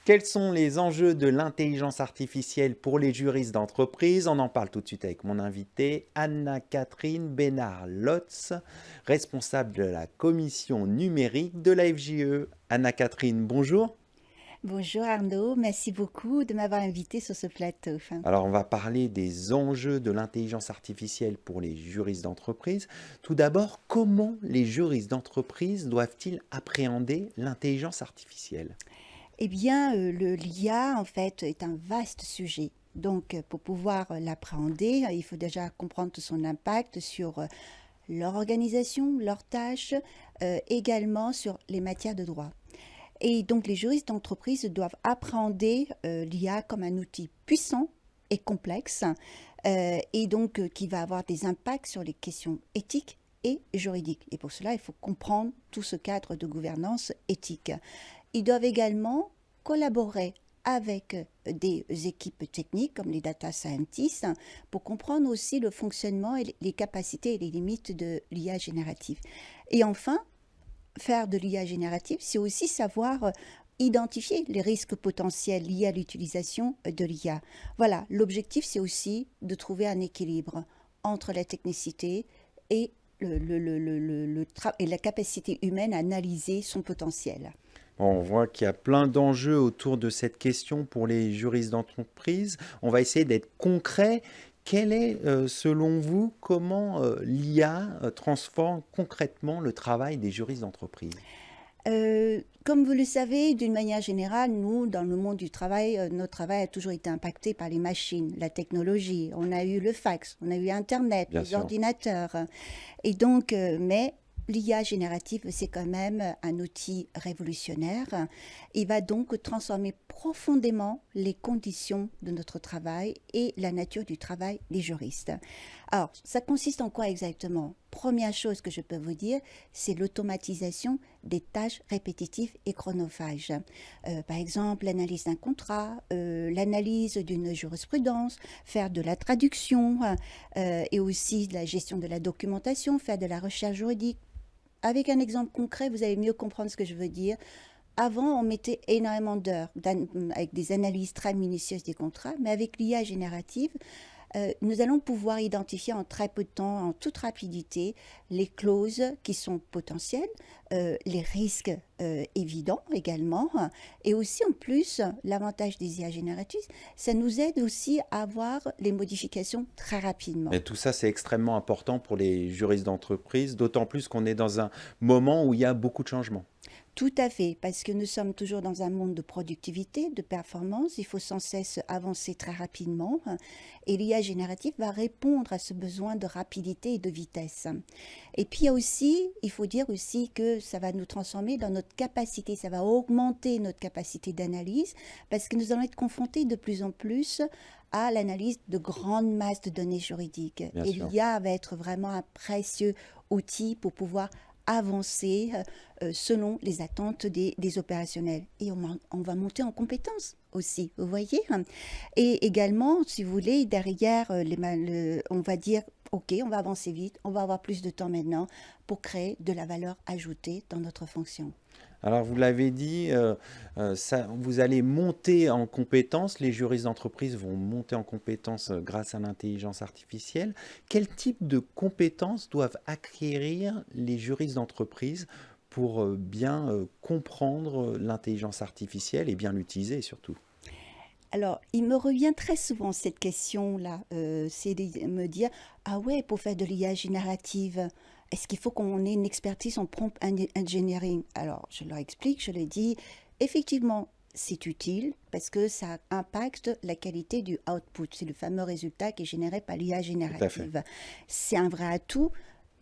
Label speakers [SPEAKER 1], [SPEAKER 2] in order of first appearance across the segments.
[SPEAKER 1] Quels sont les enjeux de l'intelligence artificielle pour les juristes d'entreprise? On en parle tout de suite avec mon invitée, Anna-Catherine Bénard-Lotz, responsable de la commission numérique de la FJE. Anna-Catherine, bonjour.
[SPEAKER 2] Bonjour Arnaud, merci beaucoup de m'avoir invité sur ce plateau.
[SPEAKER 1] Alors, on va parler des enjeux de l'intelligence artificielle pour les juristes d'entreprise. Tout d'abord, comment les juristes d'entreprise doivent-ils appréhender l'intelligence artificielle?
[SPEAKER 2] Eh bien, l'IA, en fait, est un vaste sujet. Donc, pour pouvoir l'appréhender, il faut déjà comprendre tout son impact sur leur organisation, leurs tâches, également sur les matières de droit. Et donc, les juristes d'entreprise doivent appréhender l'IA comme un outil puissant et complexe, et donc qui va avoir des impacts sur les questions éthiques et juridiques. Et pour cela, il faut comprendre tout ce cadre de gouvernance éthique. Ils doivent également collaborer avec des équipes techniques comme les data scientists pour comprendre aussi le fonctionnement et les capacités et les limites de l'IA générative. Et enfin, faire de l'IA générative, c'est aussi savoir identifier les risques potentiels liés à l'utilisation de l'IA. Voilà, l'objectif, c'est aussi de trouver un équilibre entre la technicité et, et la capacité humaine à analyser son potentiel.
[SPEAKER 1] On voit qu'il y a plein d'enjeux autour de cette question pour les juristes d'entreprise. On va essayer d'être concret. Quel est, selon vous, comment l'IA transforme concrètement le travail des juristes d'entreprise?
[SPEAKER 2] Comme vous le savez, d'une manière générale, nous, dans le monde du travail, notre travail a toujours été impacté par les machines, la technologie. On a eu le fax, on a eu Internet,
[SPEAKER 1] Bien
[SPEAKER 2] les
[SPEAKER 1] sûr.
[SPEAKER 2] ordinateurs. Et donc, mais l'IA générative, c'est quand même un outil révolutionnaire. Il va donc transformer profondément les conditions de notre travail et la nature du travail des juristes. Alors, ça consiste en quoi exactement? Première chose que je peux vous dire, c'est l'automatisation des tâches répétitives et chronophages. Par exemple, l'analyse d'un contrat, l'analyse d'une jurisprudence, faire de la traduction et aussi de la gestion de la documentation, faire de la recherche juridique. Avec un exemple concret, vous allez mieux comprendre ce que je veux dire. Avant, on mettait énormément d'heures avec des analyses très minutieuses des contrats, mais avec l'IA générative, nous allons pouvoir identifier en très peu de temps, en toute rapidité, les clauses qui sont potentielles, les risques évidents également, et aussi en plus, l'avantage des IA génératives, ça nous aide aussi à avoir les modifications très rapidement.
[SPEAKER 1] Et tout ça, c'est extrêmement important pour les juristes d'entreprise, d'autant plus qu'on est dans un moment où il y a beaucoup de changements.
[SPEAKER 2] Tout à fait, parce que nous sommes toujours dans un monde de productivité, de performance, il faut sans cesse avancer très rapidement, et l'IA générative va répondre à ce besoin de rapidité et de vitesse. Et puis il y a aussi, il faut dire aussi que ça va nous transformer dans notre capacité, ça va augmenter notre capacité d'analyse, parce que nous allons être confrontés de plus en plus à l'analyse de grandes masses de données juridiques.
[SPEAKER 1] Bien
[SPEAKER 2] Et
[SPEAKER 1] sûr.
[SPEAKER 2] l'IA va être vraiment un précieux outil pour pouvoir avancer selon les attentes des opérationnels. Et on va monter en compétences aussi, vous voyez. Et également, si vous voulez, derrière, on va dire, OK, on va avancer vite, on va avoir plus de temps maintenant pour créer de la valeur ajoutée dans notre fonction.
[SPEAKER 1] Alors, vous l'avez dit, vous allez monter en compétences, les juristes d'entreprise vont monter en compétences grâce à l'intelligence artificielle. Quel type de compétences doivent acquérir les juristes d'entreprise pour bien comprendre l'intelligence artificielle et bien l'utiliser surtout?
[SPEAKER 2] Alors, il me revient très souvent cette question-là, c'est de me dire, ah ouais, pour faire de l'IA générative, est-ce qu'il faut qu'on ait une expertise en prompt engineering? Alors, je leur explique, je leur dis, effectivement, c'est utile parce que ça impacte la qualité du output. C'est le fameux résultat qui est généré par l'IA
[SPEAKER 1] Tout à fait.
[SPEAKER 2] générative. C'est un vrai atout,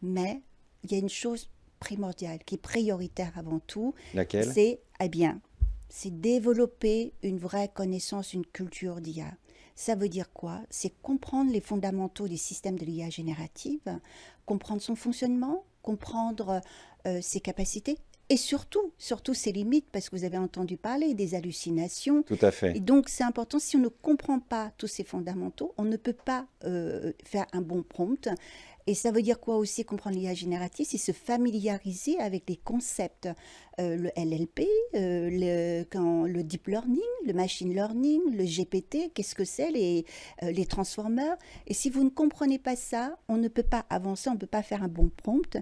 [SPEAKER 2] mais il y a une chose primordiale qui est prioritaire avant tout,
[SPEAKER 1] Laquelle?
[SPEAKER 2] c'est, eh bien, c'est développer une vraie connaissance, une culture d'IA. Ça veut dire quoi? C'est comprendre les fondamentaux des systèmes de l'IA générative, comprendre son fonctionnement, comprendre ses capacités et surtout ses limites, parce que vous avez entendu parler des hallucinations.
[SPEAKER 1] Tout à
[SPEAKER 2] Et
[SPEAKER 1] fait.
[SPEAKER 2] donc, c'est important, si on ne comprend pas tous ces fondamentaux, on ne peut pas faire un bon prompt. Et ça veut dire quoi aussi comprendre l'IA générative? C'est se familiariser avec les concepts, le LLP, le deep learning, le machine learning, le GPT, qu'est-ce que c'est, les transformers. Et si vous ne comprenez pas ça, on ne peut pas avancer, on ne peut pas faire un bon prompt.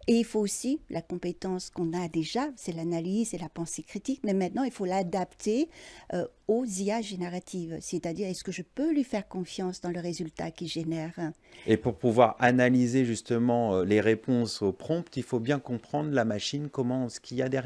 [SPEAKER 2] Et il faut aussi la compétence qu'on a déjà, c'est l'analyse et la pensée critique, mais maintenant il faut l'adapter aux IA génératives. C'est-à-dire, est-ce que je peux lui faire confiance dans le résultat qu'il génère?
[SPEAKER 1] Et pour pouvoir analyser justement les réponses aux prompts, il faut bien comprendre la machine, comment, ce qu'il y a derrière.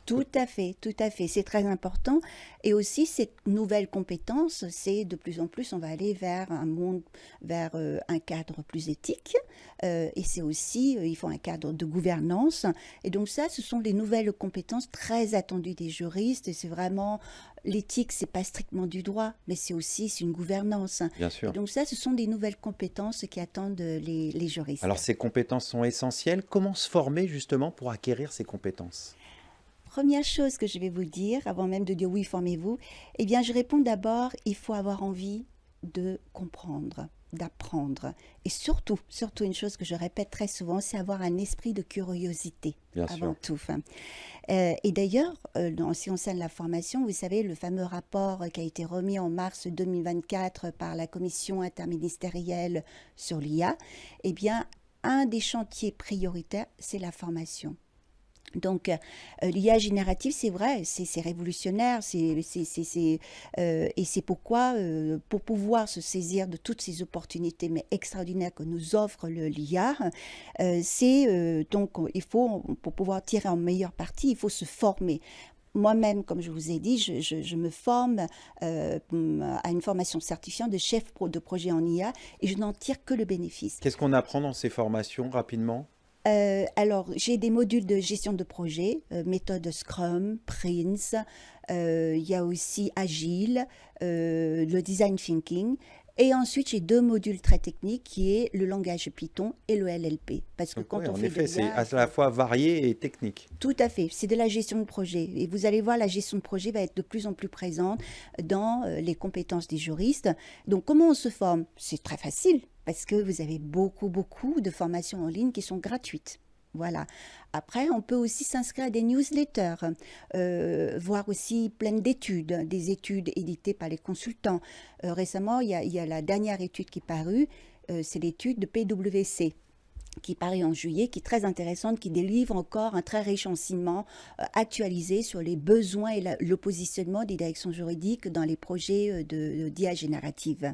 [SPEAKER 2] Tout à fait, tout à fait. C'est très important. Et aussi, cette nouvelle compétence, c'est de plus en plus, on va aller vers un monde, vers un cadre plus éthique. Et c'est aussi, il faut un cadre de gouvernance. Et donc ça, ce sont des nouvelles compétences très attendues des juristes. Et c'est vraiment, l'éthique, c'est pas strictement du droit, mais c'est une gouvernance.
[SPEAKER 1] Bien
[SPEAKER 2] Et
[SPEAKER 1] sûr.
[SPEAKER 2] donc ça, ce sont des nouvelles compétences qui attendent les juristes.
[SPEAKER 1] Alors ces compétences sont essentielles. Comment se former justement pour acquérir ces compétences?
[SPEAKER 2] Première chose que je vais vous dire, avant même de dire oui, formez-vous, eh bien, je réponds d'abord, il faut avoir envie de comprendre, d'apprendre. Et surtout, surtout une chose que je répète très souvent, c'est avoir un esprit de curiosité
[SPEAKER 1] Bien
[SPEAKER 2] avant
[SPEAKER 1] sûr.
[SPEAKER 2] tout. Et d'ailleurs, en ce qui concerne la formation, vous savez, le fameux rapport qui a été remis en mars 2024 par la commission interministérielle sur l'IA, eh bien, un des chantiers prioritaires, c'est la formation. Donc, l'IA générative, c'est vrai, c'est révolutionnaire, et c'est pourquoi, pour pouvoir se saisir de toutes ces opportunités, mais extraordinaires que nous offre l'IA, donc, il faut, pour pouvoir tirer en meilleure partie, il faut se former. Moi-même, comme je vous ai dit, je me forme à une formation certifiante de chef de projet en IA et je n'en tire que le bénéfice.
[SPEAKER 1] Qu'est-ce qu'on apprend dans ces formations rapidement?
[SPEAKER 2] Alors, j'ai des modules de gestion de projet, méthode Scrum, Prince, il y a aussi Agile, le Design Thinking. Et ensuite, j'ai deux modules très techniques qui est le langage Python et le LLP. Parce que
[SPEAKER 1] Donc
[SPEAKER 2] quand
[SPEAKER 1] oui,
[SPEAKER 2] on
[SPEAKER 1] en
[SPEAKER 2] fait de
[SPEAKER 1] effet, c'est
[SPEAKER 2] l'IA,
[SPEAKER 1] à
[SPEAKER 2] il
[SPEAKER 1] la
[SPEAKER 2] faut...
[SPEAKER 1] fois varié et technique.
[SPEAKER 2] Tout à fait, c'est de la gestion de projet. Et vous allez voir, la gestion de projet va être de plus en plus présente dans les compétences des juristes. Donc, comment on se forme? C'est très facile parce que vous avez beaucoup, beaucoup de formations en ligne qui sont gratuites. Voilà. Après, on peut aussi s'inscrire à des newsletters, voir aussi plein d'études, des études éditées par les consultants. Récemment, il y a la dernière étude qui est parue, c'est l'étude de PwC qui paraît en juillet, qui est très intéressante, qui délivre encore un très riche enseignement actualisé sur les besoins et le positionnement des directions juridiques dans les projets d'IA générative.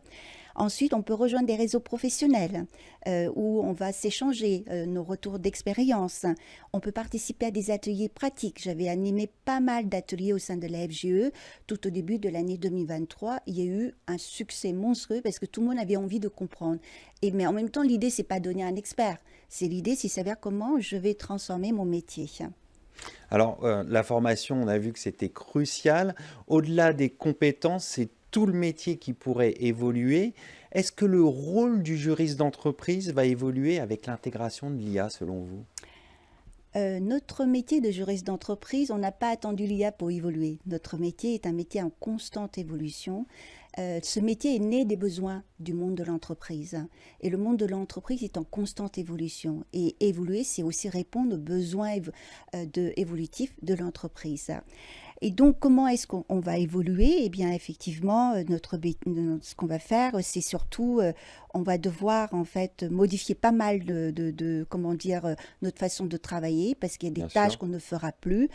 [SPEAKER 2] Ensuite, on peut rejoindre des réseaux professionnels où on va s'échanger nos retours d'expérience. On peut participer à des ateliers pratiques. J'avais animé pas mal d'ateliers au sein de la FGE. Tout au début de l'année 2023, il y a eu un succès monstrueux parce que tout le monde avait envie de comprendre. Mais en même temps, l'idée, c'est pas donner un expert. L'idée, c'est savoir comment je vais transformer mon métier.
[SPEAKER 1] Alors, la formation, on a vu que c'était crucial. Au-delà des compétences, c'est tout le métier qui pourrait évoluer. Est-ce que le rôle du juriste d'entreprise va évoluer avec l'intégration de l'IA, selon vous?
[SPEAKER 2] Notre métier de juriste d'entreprise, on n'a pas attendu l'IA pour évoluer. Notre métier est un métier en constante évolution. Ce métier est né des besoins du monde de l'entreprise. Et le monde de l'entreprise est en constante évolution. Et évoluer, c'est aussi répondre aux besoins évolutifs de l'entreprise. Et donc, comment est-ce qu'on va évoluer? Eh bien, effectivement, ce qu'on va faire, c'est surtout, on va devoir en fait modifier pas mal comment dire, notre façon de travailler, parce qu'il y a des
[SPEAKER 1] Bien
[SPEAKER 2] tâches
[SPEAKER 1] sûr.
[SPEAKER 2] qu'on ne fera plus.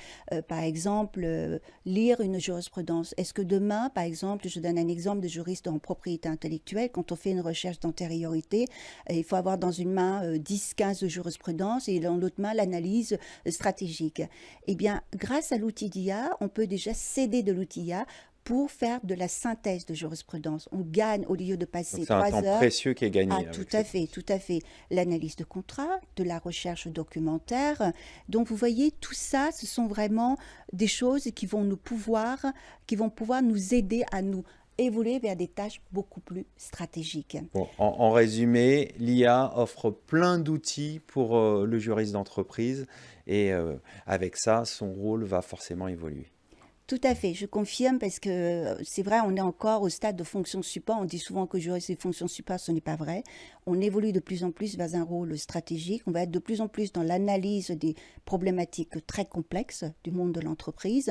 [SPEAKER 2] Par exemple, lire une jurisprudence. Est-ce que demain, par exemple, je donne un exemple de juriste en propriété intellectuelle, quand on fait une recherche d'antériorité, il faut avoir dans une main 10-15 de jurisprudence et dans l'autre main l'analyse stratégique. Eh bien, grâce à l'outil d'IA, on peut déjà s'aider de l'outil IA pour faire de la synthèse de jurisprudence. On gagne, au lieu de
[SPEAKER 1] Donc
[SPEAKER 2] passer
[SPEAKER 1] c'est un temps
[SPEAKER 2] 3 heures,
[SPEAKER 1] précieux qui est
[SPEAKER 2] à
[SPEAKER 1] gagné
[SPEAKER 2] tout
[SPEAKER 1] avec
[SPEAKER 2] à
[SPEAKER 1] cette
[SPEAKER 2] fait,
[SPEAKER 1] outil.
[SPEAKER 2] tout à fait. L'analyse de contrat, de la recherche documentaire. Donc, vous voyez, tout ça, ce sont vraiment des choses qui vont pouvoir nous aider à nous évoluer vers des tâches beaucoup plus stratégiques.
[SPEAKER 1] Bon, en résumé, l'IA offre plein d'outils pour le juriste d'entreprise et avec ça, son rôle va forcément évoluer.
[SPEAKER 2] Tout à fait, je confirme parce que c'est vrai, on est encore au stade de fonction support. On dit souvent que juriste et fonction support, ce n'est pas vrai. On évolue de plus en plus vers un rôle stratégique. On va être de plus en plus dans l'analyse des problématiques très complexes du monde de l'entreprise.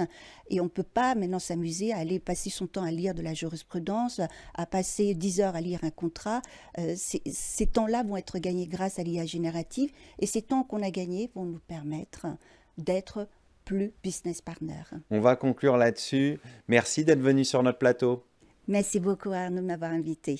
[SPEAKER 2] Et on ne peut pas maintenant s'amuser à aller passer son temps à lire de la jurisprudence, à passer 10 heures à lire un contrat. Ces temps-là vont être gagnés grâce à l'IA générative. Et ces temps qu'on a gagnés vont nous permettre d'être plus business partner.
[SPEAKER 1] On va conclure là-dessus. Merci d'être venu sur notre plateau.
[SPEAKER 2] Merci beaucoup Arnaud de m'avoir invité.